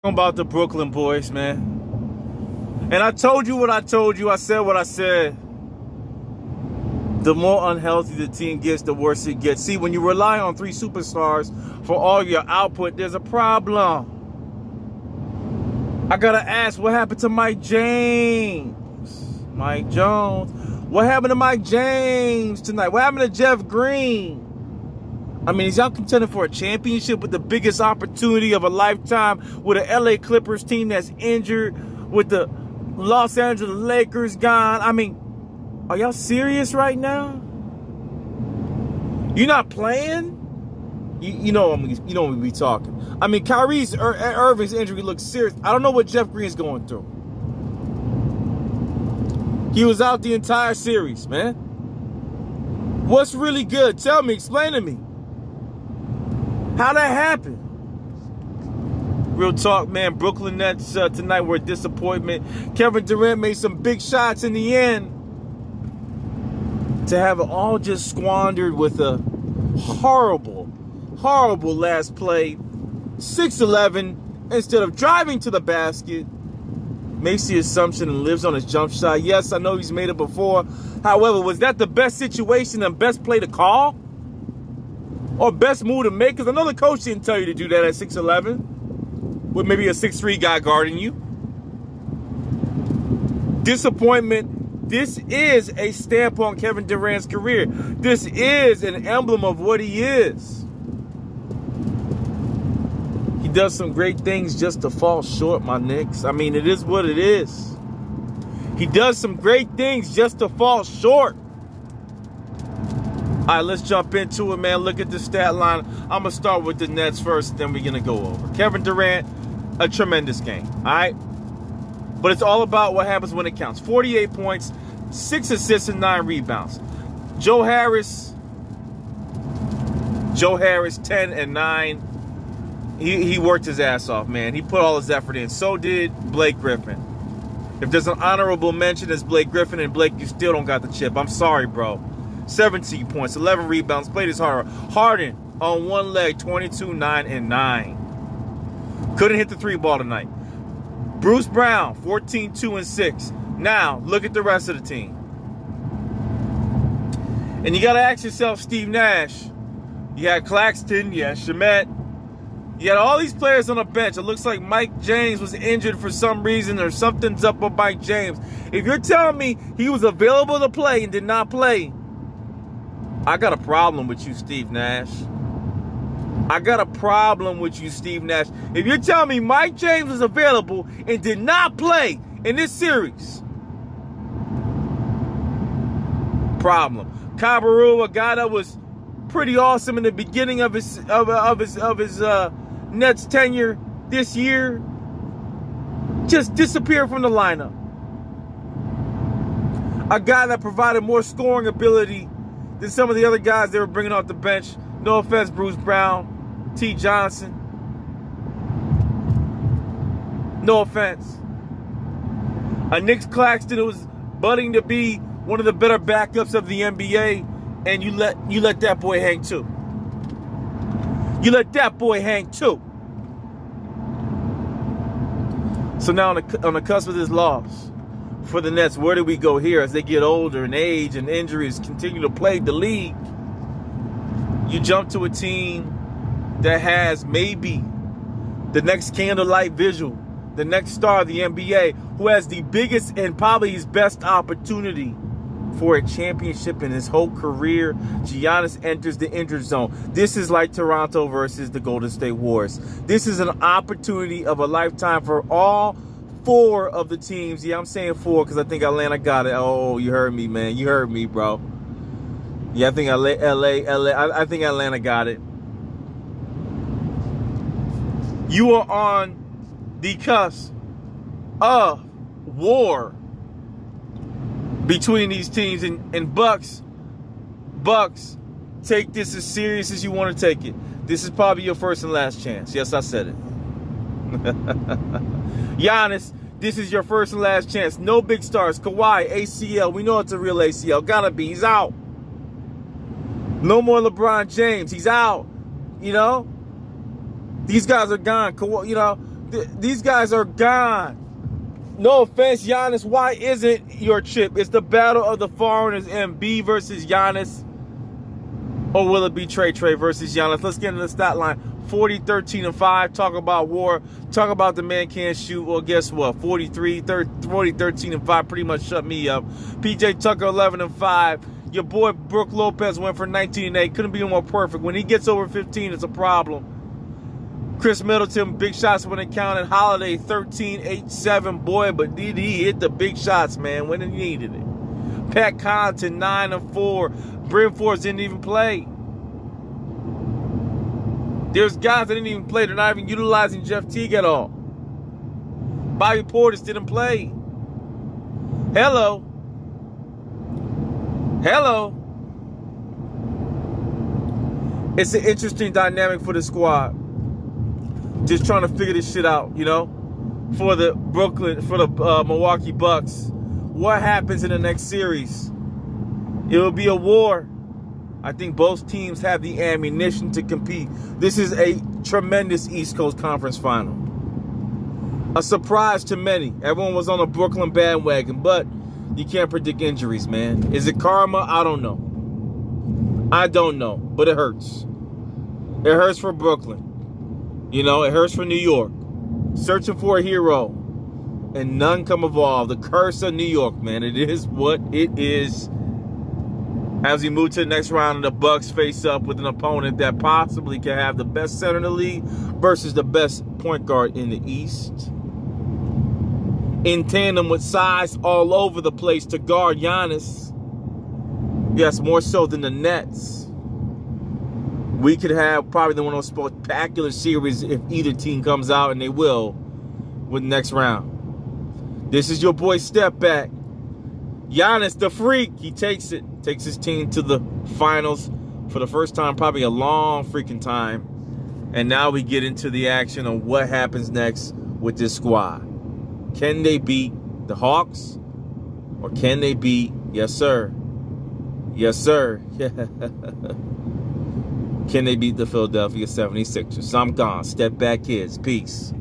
About the Brooklyn boys, man. And I told you what I told you. I said what I said. The more unhealthy the team gets, the worse it gets. See, when you rely on 3 superstars for all your output, there's a problem. I gotta ask, what happened to Mike James? Mike Jones. What happened to Mike James tonight? What happened to Jeff Green? I mean, is y'all contending for a championship with the biggest opportunity of a lifetime with an LA Clippers team that's injured, with the Los Angeles Lakers gone? I mean, are y'all serious right now? You're not playing? You know we be talking. I mean, Kyrie Irving's injury looks serious. I don't know what Jeff Green's going through. He was out the entire series, man. What's really good? Tell me, explain to me. How that happened? Real talk, man. Brooklyn Nets tonight were a disappointment. Kevin Durant made some big shots in the end. To have it all just squandered with a horrible last play. 6-11 instead of driving to the basket. Makes the assumption and lives on his jump shot. Yes, I know he's made it before. However, was that the best situation and best play to call? Or best move to make? Because I know the coach didn't tell you to do that at 6'11". With maybe a 6'3" guy guarding you. Disappointment. This is a stamp on Kevin Durant's career. This is an emblem of what he is. He does some great things just to fall short, my Knicks. I mean, it is what it is. He does some great things just to fall short. All right, let's jump into it, man. Look at the stat line. I'm going to start with the Nets first, then we're going to go over. Kevin Durant, a tremendous game, all right? But it's all about what happens when it counts. 48 points, 6 assists, and 9 rebounds. Joe Harris, 10 and 9. He worked his ass off, man. He put all his effort in. So did Blake Griffin. If there's an honorable mention, it's Blake Griffin, and Blake, you still don't got the chip. I'm sorry, bro. 17 points, 11 rebounds, played his harder. Harden on one leg, 22, 9, and 9. Couldn't hit the 3-ball tonight. Bruce Brown, 14, 2, and 6. Now, look at the rest of the team. And you got to ask yourself, Steve Nash. You had Claxton, you had Shamet. You had all these players on the bench. It looks like Mike James was injured for some reason, or something's up with Mike James. If you're telling me he was available to play and did not play, I got a problem with you, Steve Nash. I got a problem with you, Steve Nash. If you're telling me Mike James was available and did not play in this series, problem. Cabarrot, a guy that was pretty awesome in the beginning of his Nets tenure this year, just disappeared from the lineup. A guy that provided more scoring ability than some of the other guys they were bringing off the bench. No offense, Bruce Brown, T. Johnson. No offense. A Nick Claxton who was budding to be one of the better backups of the NBA, and you let that boy hang too. You let that boy hang too. So now on the cusp of this loss for the Nets, where do we go here as they get older and age and injuries continue to plague the league? You jump to a team that has maybe the next candlelight visual, the next star of the NBA, who has the biggest and probably his best opportunity for a championship in his whole career. Giannis enters the injured zone. This is like Toronto versus the Golden State Warriors. This is an opportunity of a lifetime for all 4 of the teams. Yeah, I'm saying 4 because I think Atlanta got it. Oh, you heard me, man. You heard me, bro. Yeah, I think I think Atlanta got it. You are on the cusp of war between these teams, and Bucks, take this as serious as you want to take it. This is probably your first and last chance. Yes, I said it. Giannis, this is your first and last chance. No big stars. Kawhi, ACL. We know it's a real ACL. Gotta be. He's out. No more LeBron James. He's out. You know? These guys are gone. You know? These guys are gone. No offense, Giannis. Why isn't your chip? It's the battle of the foreigners, Embiid versus Giannis. Or will it be Trey versus Giannis? Let's get into the stat line. 40, 13, and 5. Talk about war. Talk about the man can't shoot. Well, guess what? 40, 13, and 5 pretty much shut me up. PJ Tucker, 11 and 5. Your boy Brook Lopez went for 19 and 8. Couldn't be more perfect. When he gets over 15, it's a problem. Chris Middleton, big shots when it counted. Holiday, 13, 8, 7. Boy, but did he hit the big shots, man, when he needed it. Pat Connaughton, 9 and 4. Bryn Forbes didn't even play. There's guys that didn't even play. They're not even utilizing Jeff Teague at all. Bobby Portis didn't play. Hello. It's an interesting dynamic for the squad. Just trying to figure this shit out, you know, for the Milwaukee Bucks. What happens in the next series? It will be a war. I think both teams have the ammunition to compete. This is a tremendous East Coast Conference final. A surprise to many. Everyone was on a Brooklyn bandwagon, but you can't predict injuries, man. Is it karma? I don't know. But it hurts. It hurts for Brooklyn. You know, it hurts for New York. Searching for a hero. And none come evolve. The curse of New York, man. It is what it is. As we move to the next round, the Bucks face up with an opponent that possibly can have the best center in the league versus the best point guard in the East. In tandem with size all over the place to guard Giannis. Yes, more so than the Nets. We could have probably one of those spectacular series if either team comes out, and they will, with the next round. This is your boy Step Back. Giannis, the freak, he takes it. Takes his team to the finals for the first time, probably a long freaking time. And now we get into the action on what happens next with this squad. Can they beat the Hawks? Or can they beat, yes sir, can they beat the Philadelphia 76ers? So I'm gone. Step Back kids. Peace.